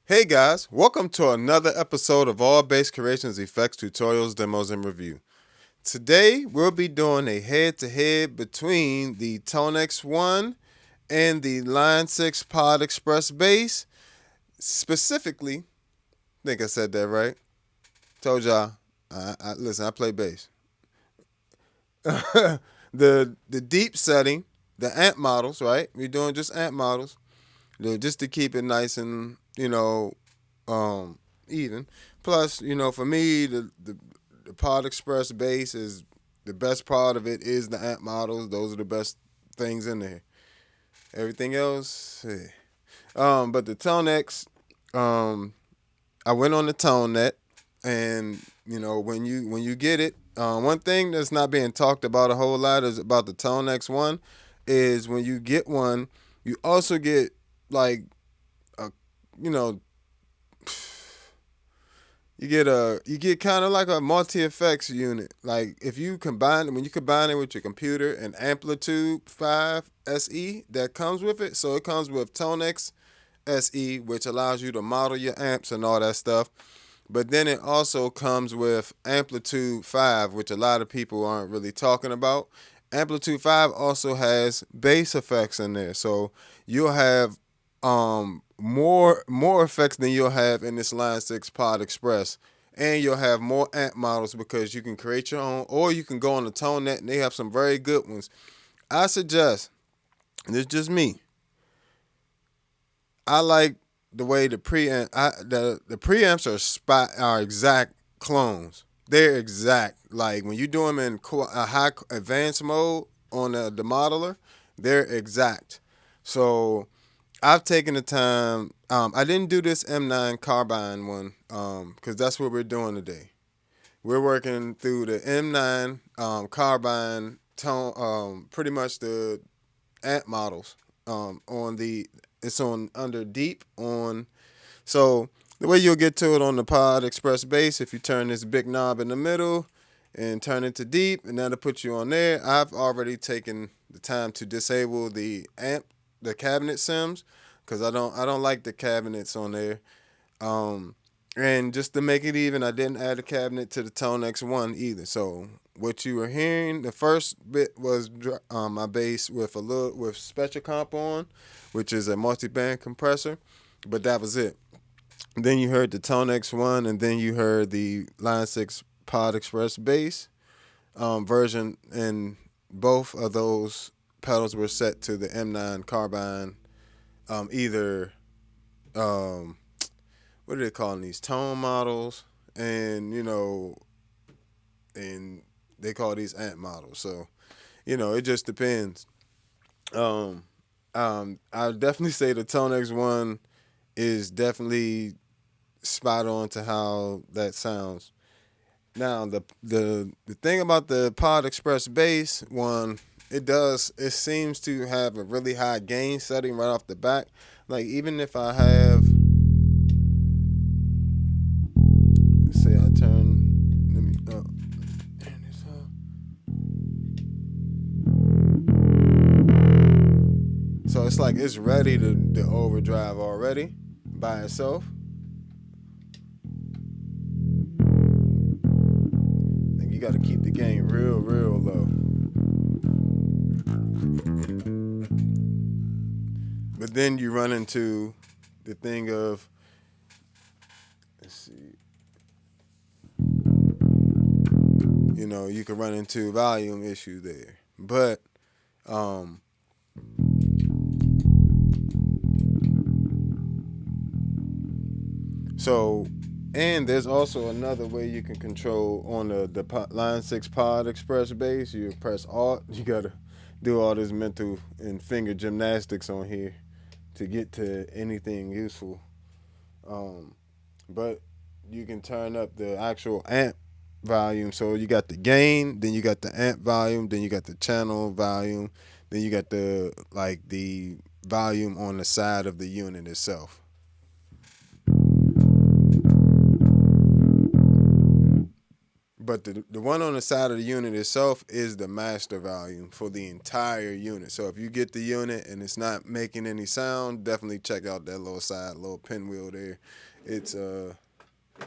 Hey guys, welcome to another episode of All Bass Creations Effects Tutorials, Demos, and Review. Today we'll be doing a head-to-head between the Tonex One and the Line 6 Pod Express bass. Specifically, I think I said that right. Told y'all, listen, I play bass. the deep setting, the amp models, right? We're doing just amp models, just to keep it nice and even. Plus, for me, the Pod Express bass is the best part of it is the amp models. Those are the best things in there. Everything else, but the Tonex, I went on the ToneNet, and when you get it, one thing that's not being talked about a whole lot is about the Tonex One, is when you get one, you also get like a you know you get kind of like a multi effects unit. Like if you combine when you combine it with your computer, an Amplitude 5 SE that comes with it. So it comes with Tonex SE, which allows you to model your amps and all that stuff. But then it also comes with Amplitude 5, which a lot of people aren't really talking about. Amplitude 5 also has bass effects in there. So you'll have more effects than you'll have in this Line 6 Pod Express. And you'll have more amp models because you can create your own, or you can go on the ToneNet and they have some very good ones. I suggest, and it's just me, I like the way the preamp the preamps are exact clones. They're exact. Like when you do them in a high advanced mode on the modeler, they're exact. So I've taken the time. I didn't do this M9 Carbine one because that's what we're doing today. We're working through the M9 Carbine tone, pretty much the amp models. On the It's on under deep on. So the way you'll get to it on the Pod Express bass, if you turn this big knob in the middle and turn it to deep, and that'll put you on there. I've already taken the time to disable the cabinet sims, because I don't like the cabinets on there. And just to make it even, I didn't add a cabinet to the Tonex One either. So what you were hearing, the first bit was my bass with a little with special comp on, which is a multi-band compressor, but that was it. Then you heard the Tonex One, and then you heard the Line Six Pod Express bass version, and both of those pedals were set to the M9 Carbine, either um, what are they calling these tone models, and and they call these amp models. So it just depends. Um, I would definitely say the Tonex One is definitely spot on to how that sounds. Now the thing about the Pod Express bass one, it seems to have a really high gain setting right off the back. Like even if I have, let's say I turn, let me turn this up. So it's like it's ready to overdrive already by itself. And you got to keep the gain real low. But then you run into the thing of, let's see, you can run into volume issue there. But um, so, and there's also another way you can control on the Line 6 Pod Express bass. You press Alt. You got to do all this mental and finger gymnastics on here to get to anything useful. Um, but you can turn up the actual amp volume. So you got the gain, then you got the amp volume, then you got the channel volume, then you got the volume on the side of the unit itself. But the one on the side of the unit itself is the master volume for the entire unit. So if you get the unit and it's not making any sound, definitely check out that little pinwheel there. It's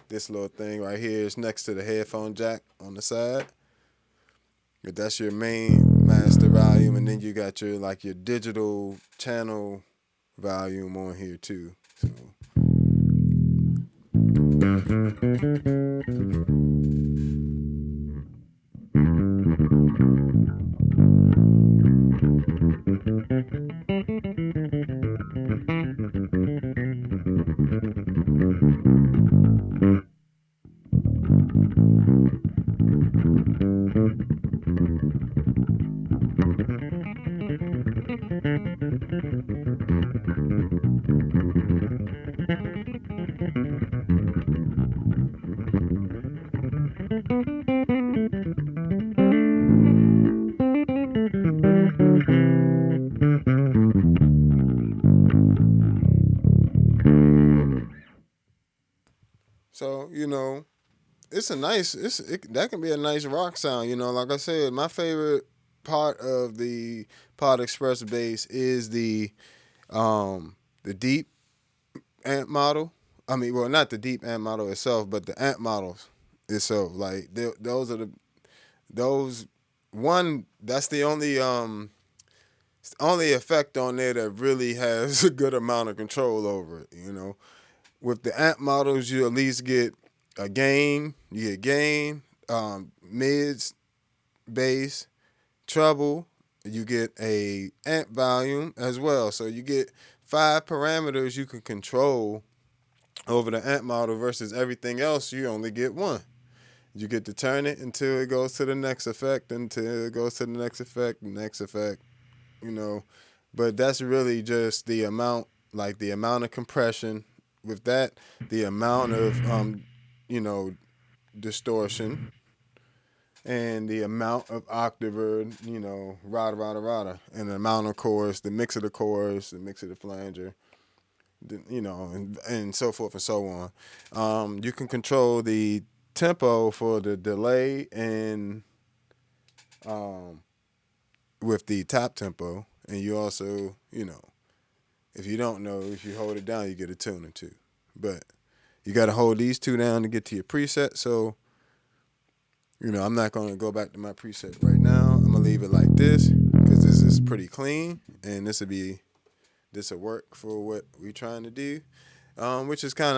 this little thing right here is next to the headphone jack on the side. But that's your main master volume, and then you got your digital channel volume on here too. So so that can be a nice rock sound. Like I said, my favorite part of the Pod Express bass is the deep amp model. I mean, well, not the deep amp model itself, but the amp models itself. Like those are those one. That's the only effect on there that really has a good amount of control over it. With the amp models, you at least get a gain. You get gain, mids, bass, treble. You get a amp volume as well. So you get 5 parameters you can control over the amp model versus everything else. You only get one. You get to turn it until it goes to the next effect, until it goes to the next effect, next effect. You know, but that's really just the amount of compression. With that, the amount of you know, distortion, and the amount of octave, rada, and the amount of chorus, the mix of the chorus, the mix of the flanger, and so forth and so on. You can control the tempo for the delay and with the top tempo, and you also, if you don't know, if you hold it down, you get a tuning too. But You got to hold these two down to get to your preset. So, I'm not going to go back to my preset right now. I'm going to leave it like this because this is pretty clean, and this will work for what we're trying to do, which is kind of